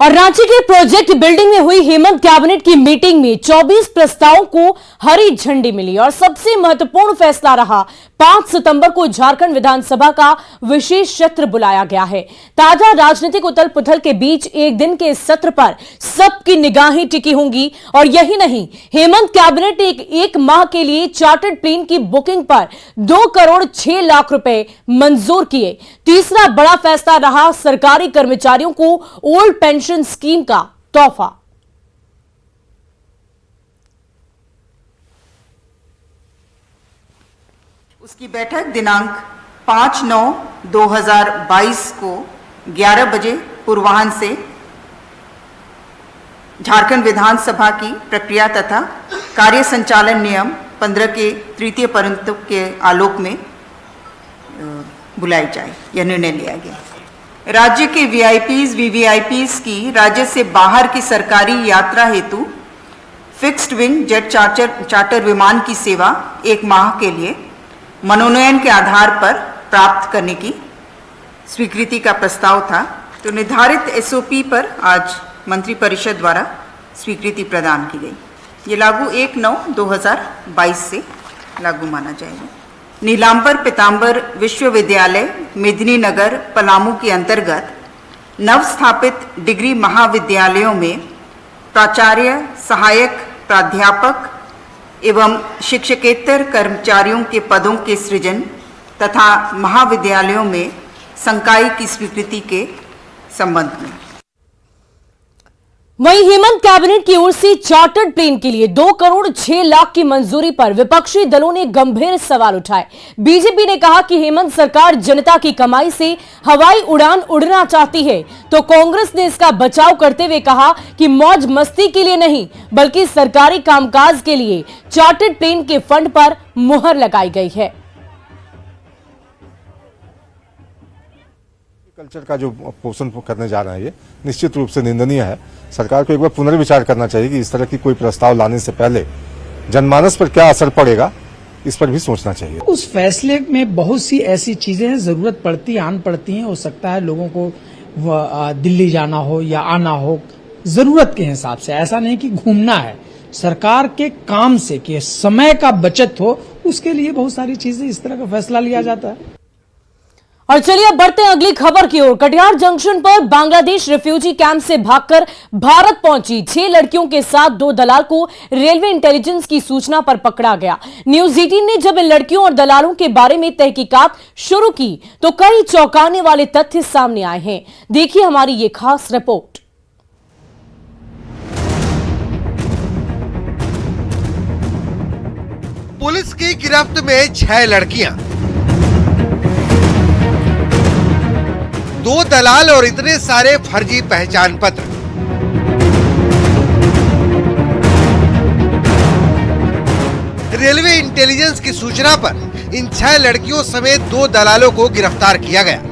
और रांची के project building में हुई हेमंत कैबिनेट की मीटिंग में 24 प्रस्तावों को हरी झंडी मिली और सबसे महत्वपूर्ण फैसला रहा 5 सितंबर को झारखंड विधानसभा का विशेष सत्र बुलाया गया है। ताजा राजनीतिक उथल पुथल के बीच एक दिन के इस सत्र पर सबकी निगाहें टिकी होंगी और यही नहीं, हेमंत कैबिनेट ने एक माह के लिए चार्टर्ड प्लेन की बुकिंग पर 2 करोड़ 6 लाख रुपए मंजूर किए। तीसरा बड़ा फैसला रहा सरकारी कर्मचारियों को ओल्ड पेंशन स्कीम का तोहफा। उसकी बैठक दिनांक 5/9/2022 को 11 बजे पूर्वाह्न से झारखंड विधानसभा की प्रक्रिया तथा कार्य संचालन नियम 15 के तृतीय परिंतु के आलोक में बुलाई जाए, यह निर्णय लिया गया। राज्य के वीआईपीज वीवीआईपीज की राज्य से बाहर की सरकारी यात्रा हेतु फिक्स्ड विंग जेट चार्टर विमान की सेवा 1 माह के लिए मनोनयन के आधार पर प्राप्त करने की स्वीकृति का प्रस्ताव था। तो निर्धारित एसओपी पर आज मंत्रिपरिषद द्वारा स्वीकृति प्रदान की गई। ये लागू 1/9/2022 से लागू माना जाएगा। नीलांबर पीतांबर विश्वविद्यालय मेदिनीनगर पलामू के अंतर्गत नवस्थापित डिग्री महाविद्यालयों में प्राचार्य, सहायक प्राध्यापक एवं शिक्षकेतर कर्मचारियों के पदों के सृजन तथा महाविद्यालयों में संकाय की स्वीकृति के संबंध में। वहीं हेमंत कैबिनेट की ओर से चार्टर्ड प्लेन के लिए 2 करोड़ 6 लाख की मंजूरी पर विपक्षी दलों ने गंभीर सवाल उठाए। बीजेपी ने कहा कि हेमंत सरकार जनता की कमाई से हवाई उड़ान उड़ना चाहती है, तो कांग्रेस ने इसका बचाव करते हुए कहा कि मौज मस्ती के लिए नहीं बल्कि सरकारी कामकाज के लिए चार्टर्ड प्लेन के फंड पर मुहर लगाई गई है। कल्चर का जो पोषण करने जा रहे हैं ये निश्चित रूप से निंदनीय है। सरकार को एक बार पुनर्विचार करना चाहिए कि इस तरह की कोई प्रस्ताव लाने से पहले जनमानस पर क्या असर पड़ेगा, इस पर भी सोचना चाहिए। उस फैसले में बहुत सी ऐसी चीजें हैं, जरूरत पड़ती आन पड़ती हैं। हो सकता है लोगों को दिल्ली जाना हो या आना हो जरूरत के हिसाब से, ऐसा नहीं कि घूमना है। सरकार के काम से कि समय का बचत हो, उसके लिए बहुत सारी चीजें इस तरह का फैसला लिया जाता है। और चलिए अब बढ़ते हैं अगली खबर की ओर। कटिहार जंक्शन पर बांग्लादेश रिफ्यूजी कैंप से भागकर भारत पहुंची 6 लड़कियों के साथ 2 दलाल को रेलवे इंटेलिजेंस की सूचना पर पकड़ा गया। न्यूज 18 ने जब इन लड़कियों और दलालों के बारे में तहकीकात शुरू की तो कई चौंकाने वाले तथ्य सामने आए हैं। देखिए हमारी ये खास रिपोर्ट। पुलिस की गिरफ्त में 6 लड़कियां, 2 दलाल और इतने सारे फर्जी पहचान पत्र। रेलवे इंटेलिजेंस की सूचना पर इन 6 लड़कियों समेत 2 दलालों को गिरफ्तार किया गया।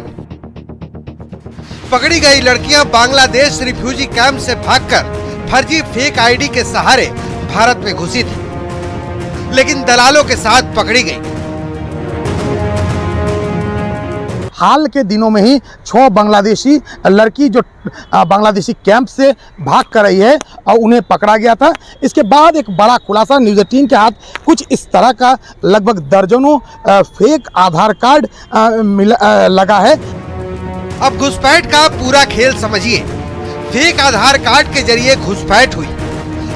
पकड़ी गई लड़कियां बांग्लादेश रिफ्यूजी कैंप से भागकर फर्जी फेक आईडी के सहारे भारत में घुसी थी, लेकिन दलालों के साथ पकड़ी गई। हाल के दिनों में ही 6 बांग्लादेशी लड़की जो बांग्लादेशी कैंप से भाग कर रही है और उन्हें पकड़ा गया था। इसके बाद एक बड़ा खुलासा न्यूज 18 के हाथ कुछ इस तरह का लगभग दर्जनों फेक आधार कार्ड लगा है। अब घुसपैठ का पूरा खेल समझिए। फेक आधार कार्ड के जरिए घुसपैठ हुई।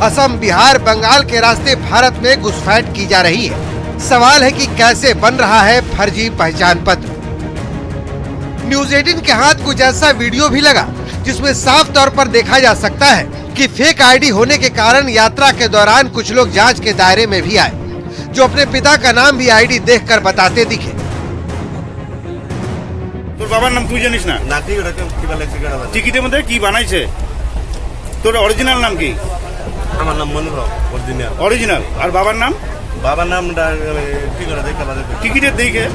असम, बिहार, बंगाल के रास्ते भारत में घुसपैठ की जा रही है। सवाल है कि कैसे बन रहा है फर्जी पहचान पत्र। न्यूज 18 के हाथ कुछ ऐसा वीडियो भी लगा जिसमें साफ तौर पर देखा जा सकता है कि फेक आईडी होने के कारण यात्रा के दौरान कुछ लोग जांच के दायरे में भी आए, जो अपने पिता का नाम भी आईडी देखकर बताते दिखे। তোর বাবার নাম তুই জানিস না? না, ঠিক আছে, কিবা লেখছে কেডা? টিকিটের মধ্যে কি বানাইছে? তোর অরিজিনাল নাম কি? আমার নাম মনুর অরিজিনাল। অরিজিনাল আর বাবার নাম? বাবার নাম কি করে দেখা বাদে টিকিটের দেখে।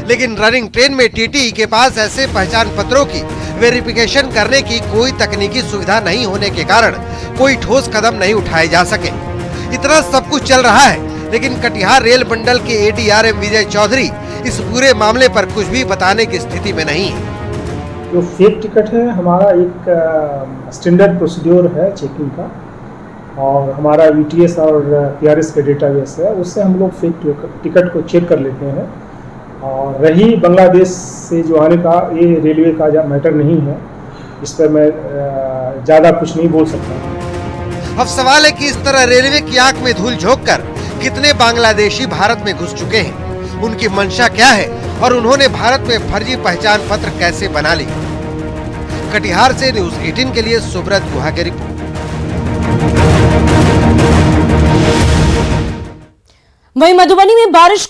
लेकिन रनिंग ट्रेन में टीटी के पास ऐसे पहचान पत्रों की वेरिफिकेशन करने की कोई तकनीकी सुविधा नहीं होने के कारण कोई ठोस कदम नहीं उठाए जा सके। इतना सब कुछ चल रहा है, लेकिन कटिहार रेल मंडल के एडीआरएम विजय चौधरी इस पूरे मामले पर कुछ भी बताने की स्थिति में नहीं है। जो फेक टिकट है हमारा एक स्टैंडर्ड प्रोसीड्योर है चेकिंग का, और हमारा वीटीएस और पीआरएस का डेटाबेस है, उससे हम लोग फेक टिकट को चेक कर लेते हैं। और रही बांग्लादेश से जो आने का, ये रेलवे का मैटर नहीं है, इस पर मैं ज़्यादा कुछ नहीं बोल सकता। अब सवाल है कि इस तरह रेलवे की आंख में धूल झोंककर कितने बांग्लादेशी भारत में घुस चुके हैं, उनकी मंशा क्या है और उन्होंने भारत में फर्जी पहचान पत्र कैसे बना ली। कटिहार से न्यूज़ 18 के लिए सुब्रत गुहा की रिपोर्ट। वहीं मधुबनी में बारिश के